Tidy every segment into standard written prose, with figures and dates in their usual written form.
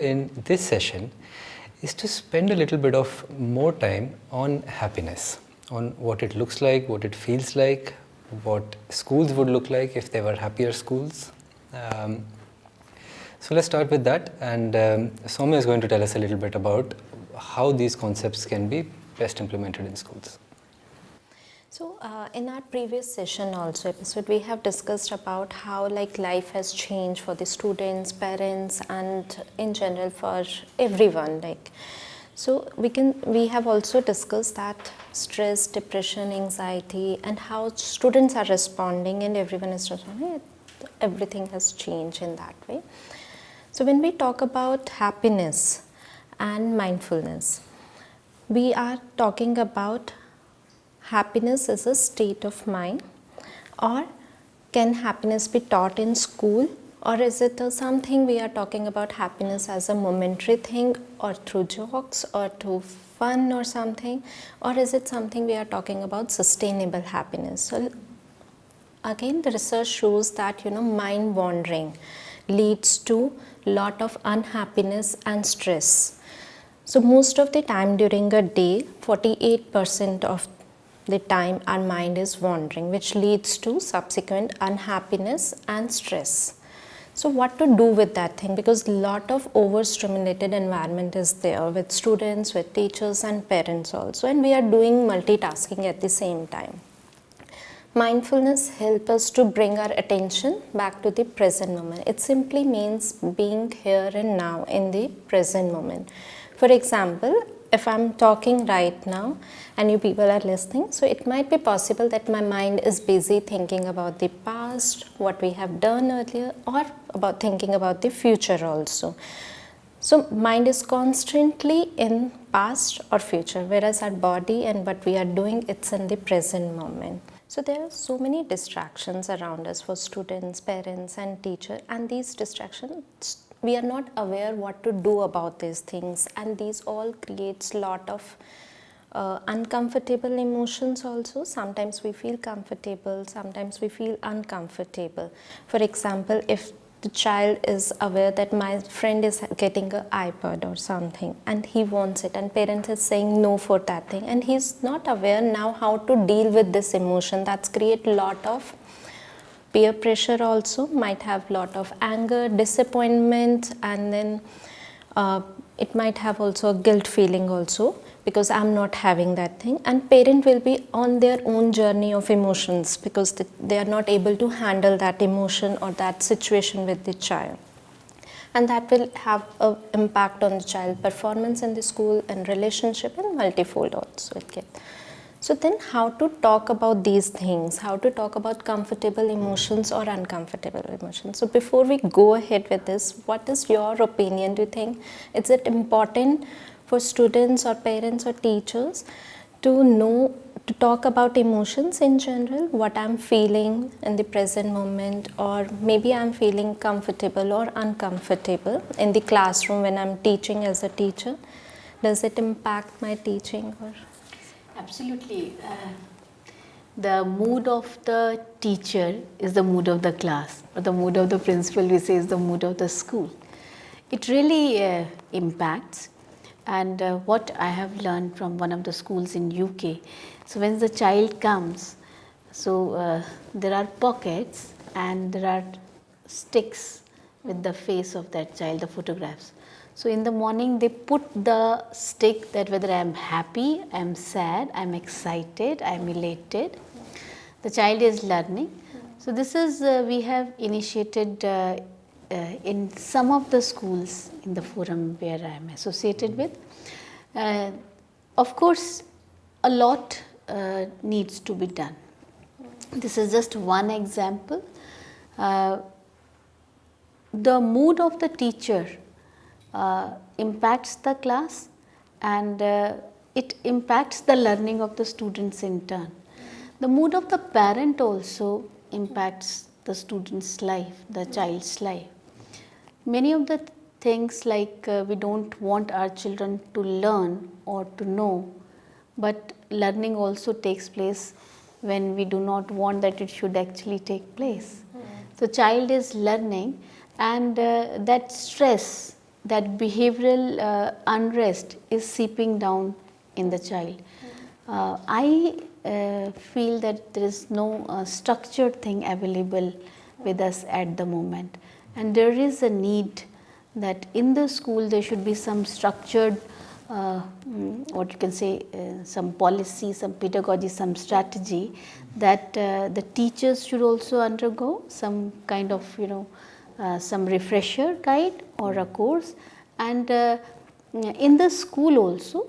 in this session is to spend a little bit of more time on happiness, on what it looks like, what it feels like, what schools would look like if they were happier schools. So let's start with that, and Soumya is going to tell us a little bit about how these concepts can be best implemented in schools. So in our previous session also episode, we have discussed about how life has changed for the students, parents, and in general for everyone. So we have also discussed that stress, depression, anxiety, and how students are responding and everyone is responding. Everything has changed in that way. So when we talk about happiness and mindfulness, we are talking about happiness is a state of mind, or can happiness be taught in school, or is it something we are talking about happiness as a momentary thing, or through jokes, or through fun or something, or is it something we are talking about sustainable happiness? So again, the research shows that mind wandering leads to lot of unhappiness and stress. So most of the time during a day, 48% of the time our mind is wandering, which leads to subsequent unhappiness and stress. So what to do with that thing, because a lot of overstimulated environment is there with students, with teachers and parents also, and we are doing multitasking at the same time. Mindfulness helps us to bring our attention back to the present moment. It simply means being here and now in the present moment. For example, if I'm talking right now and you people are listening, so it might be possible that my mind is busy thinking about the past, what we have done earlier, or about thinking about the future also. So mind is constantly in past or future, whereas our body and what we are doing, it's in the present moment. So there are so many distractions around us for students, parents and teachers, and these distractions, we are not aware what to do about these things, and these all creates lot of uncomfortable emotions also. Sometimes we feel comfortable, sometimes we feel uncomfortable. For example, if the child is aware that my friend is getting an iPad or something and he wants it, and parents is saying no for that thing, and he's not aware now how to deal with this emotion, that's create lot of peer pressure also, might have lot of anger, disappointment, and then it might have also a guilt feeling also, because I'm not having that thing, and parent will be on their own journey of emotions because they are not able to handle that emotion or that situation with the child, and that will have an impact on the child performance in the school and relationship and multifold also. Okay. So then how to talk about these things, how to talk about comfortable emotions or uncomfortable emotions. So before we go ahead with this, what is your opinion? Do you think is it important for students or parents or teachers to know, to talk about emotions in general, what I'm feeling in the present moment, or maybe I'm feeling comfortable or uncomfortable in the classroom when I'm teaching as a teacher? Does it impact my teaching? Or absolutely. The mood of the teacher is the mood of the class, or the mood of the principal, we say, is the mood of the school. It really impacts. And what I have learned from one of the schools in UK, so when the child comes, so there are pockets and there are sticks with the face of that child, the photographs. So in the morning they put the stick that whether I am happy, I am sad, I am excited, I am elated. The child is learning. So this is we have initiated in some of the schools in the forum where I am associated with. Of course, a lot needs to be done. This is just one example. The mood of the teacher impacts the class, and it impacts the learning of the students in turn. The mood of the parent also impacts the student's life, the child's life. Many of the things like we don't want our children to learn or to know, but learning also takes place when we do not want that it should actually take place. So child is learning, and that stress that behavioral unrest is seeping down in the child. I feel that there is no structured thing available with us at the moment, and there is a need that in the school there should be some structured what you can say, some policy, some pedagogy, some strategy that the teachers should also undergo some kind of some refresher guide or a course, and in the school also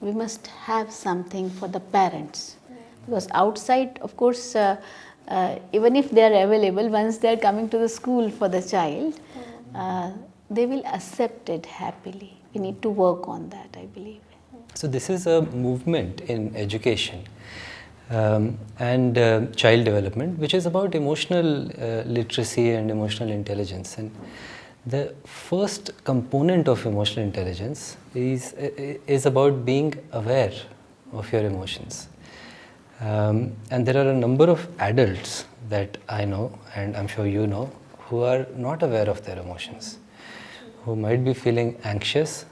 we must have something for the parents, because outside of course even if they are available, once they are coming to the school for the child, they will accept it happily. We need to work on that, I believe. So this is a movement in education and child development, which is about emotional literacy and emotional intelligence. And the first component of emotional intelligence is about being aware of your emotions. And there are a number of adults that I know, and I'm sure you know, who are not aware of their emotions, who might be feeling anxious,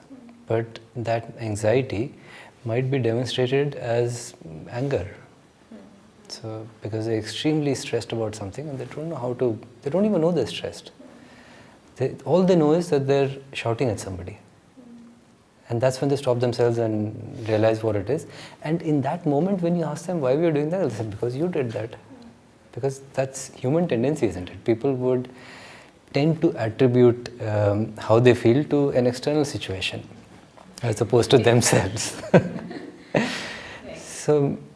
but that anxiety might be demonstrated as anger. So, because they're extremely stressed about something and they don't know how to, they don't even know they're stressed. All they know is that they're shouting at somebody. And that's when they stop themselves and realize what it is. And in that moment, when you ask them why we are doing that, they'll say, because you did that. Because that's human tendency, isn't it? People would tend to attribute how they feel to an external situation as opposed to themselves.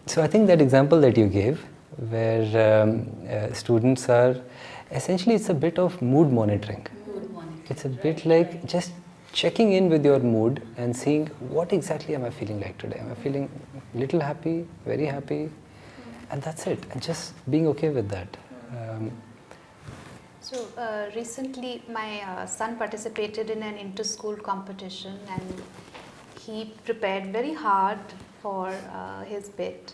So I think that example that you gave, where students are, essentially it's a bit of mood monitoring. It's a bit like just checking in with your mood and seeing what exactly am I feeling like today. Am I feeling little happy, very happy? And that's it. And just being okay with that. So recently my son participated in an inter-school competition and he prepared very hard for his bit,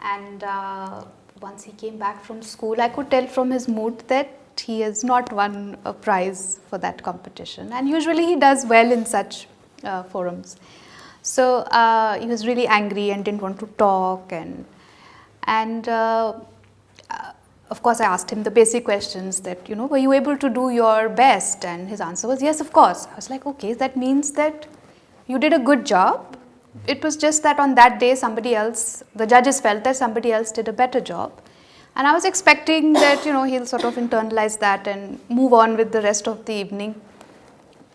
and once he came back from school I could tell from his mood that he has not won a prize for that competition, and usually he does well in such forums. So he was really angry and didn't want to talk, and of course I asked him the basic questions that, were you able to do your best? And his answer was yes, of course. I was like, okay, that means that you did a good job. It was just that on that day somebody else, the judges felt that somebody else did a better job. And I was expecting that, he'll sort of internalize that and move on with the rest of the evening.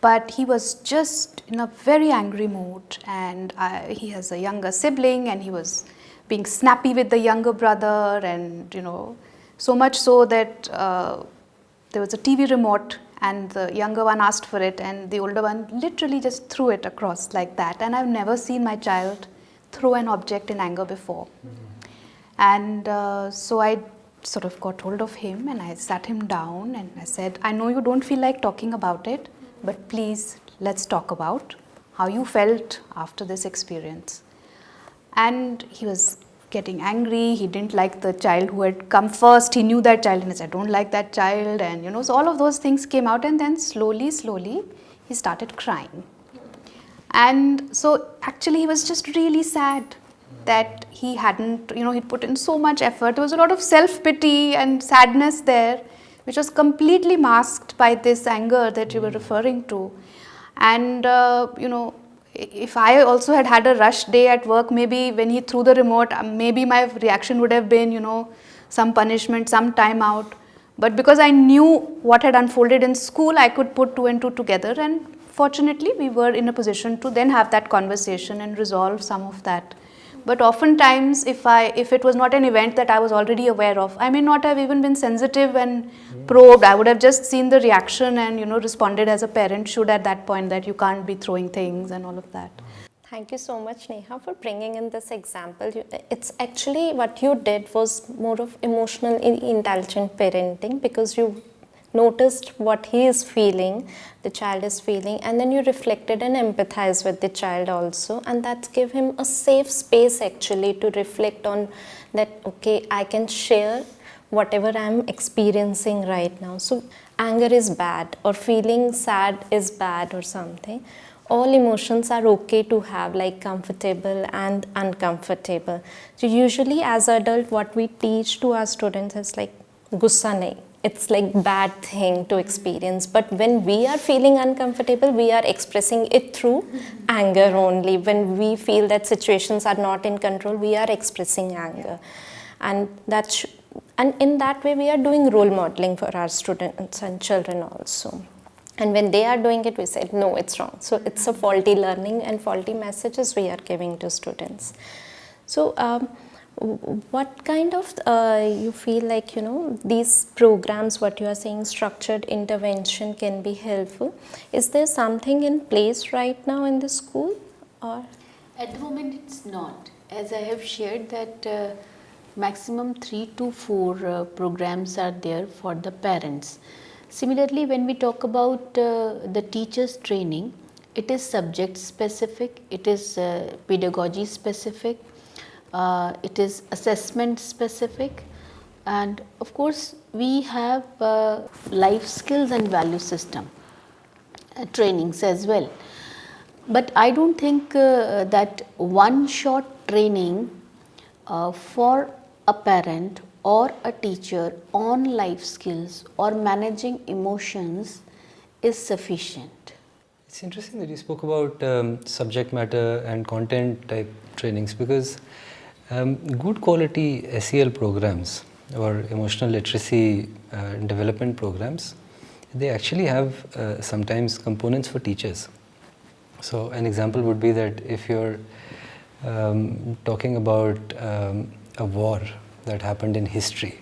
But he was just in a very angry mood, and he has a younger sibling and he was being snappy with the younger brother, and, so much so that there was a TV remote and the younger one asked for it and the older one literally just threw it across like that. And I've never seen my child throw an object in anger before. And so I sort of got hold of him and I sat him down and I said, I know you don't feel like talking about it, but please let's talk about how you felt after this experience. And he was getting angry. He didn't like the child who had come first. He knew that child and he said, I don't like that child. And so all of those things came out, and then slowly he started crying. And so actually he was just really sad that he hadn't, he'd put in so much effort. There was a lot of self-pity and sadness there, which was completely masked by this anger that you were referring to. And, if I also had had a rush day at work, maybe when he threw the remote, maybe my reaction would have been, some punishment, some time out. But because I knew what had unfolded in school, I could put two and two together. And fortunately, we were in a position to then have that conversation and resolve some of that. But oftentimes, if it was not an event that I was already aware of, I may not have even been sensitive and probed. I would have just seen the reaction and, responded as a parent should at that point, that you can't be throwing things and all of that. Thank you so much, Neha, for bringing in this example. It's actually what you did was more of emotionally intelligent parenting, because you noticed what he is feeling, the child is feeling, and then you reflected and empathized with the child also, and that gave him a safe space actually to reflect on that, okay, I can share whatever I'm experiencing right now. So anger is bad or feeling sad is bad or something. All emotions are okay to have, like comfortable and uncomfortable. So usually as adult, what we teach to our students is like gussa nahi. It's like bad thing to experience. But when we are feeling uncomfortable, we are expressing it through anger only. When we feel that situations are not in control, we are expressing anger. And and in that way we are doing role modeling for our students and children also. And when they are doing it, we said, no, it's wrong. So it's a faulty learning and faulty messages we are giving to students. So what kind of, you feel like, these programs, what you are saying, structured intervention can be helpful. Is there something in place right now in the school? Or At the moment it's not. As I have shared that maximum 3 to 4 programs are there for the parents. Similarly, when we talk about the teachers training, it is subject specific, it is pedagogy specific, it is assessment specific, and of course we have life skills and value system trainings as well. But I don't think that one shot training for a parent or a teacher on life skills or managing emotions is sufficient. It's interesting that you spoke about subject matter and content type trainings, because good quality SEL programs or emotional literacy development programs, they actually have sometimes components for teachers. So an example would be that if you're talking about a war that happened in history,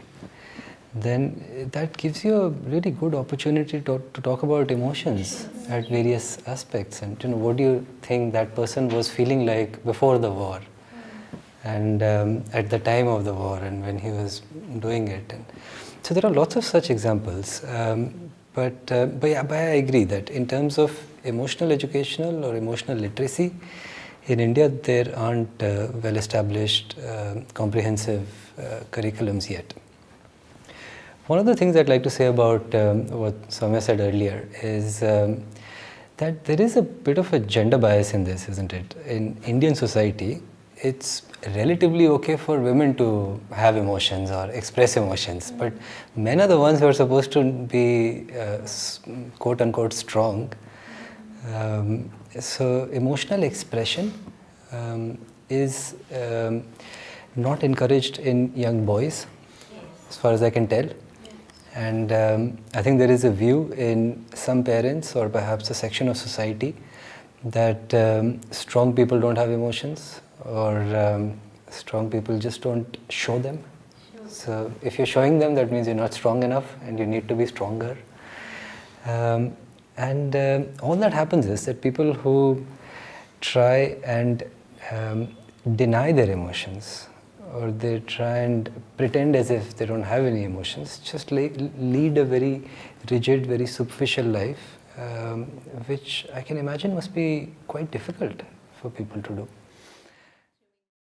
then that gives you a really good opportunity to talk about emotions at various aspects, and what do you think that person was feeling like before the war and at the time of the war and when he was doing it. And so there are lots of such examples, but I agree that in terms of emotional educational or emotional literacy, in India there aren't well established comprehensive curriculums yet. One of the things I'd like to say about what Soumya said earlier is that there is a bit of a gender bias in this, isn't it? In Indian society, it's relatively okay for women to have emotions or express emotions, but men are the ones who are supposed to be quote unquote strong. So emotional expression is not encouraged in young boys, as far as I can tell. And I think there is a view in some parents or perhaps a section of society that strong people don't have emotions, or strong people just don't show them. So if you're showing them, that means you're not strong enough and you need to be stronger. And all that happens is that people who try and deny their emotions, or they try and pretend as if they don't have any emotions, just lead a very rigid, very superficial life, which I can imagine must be quite difficult for people to do.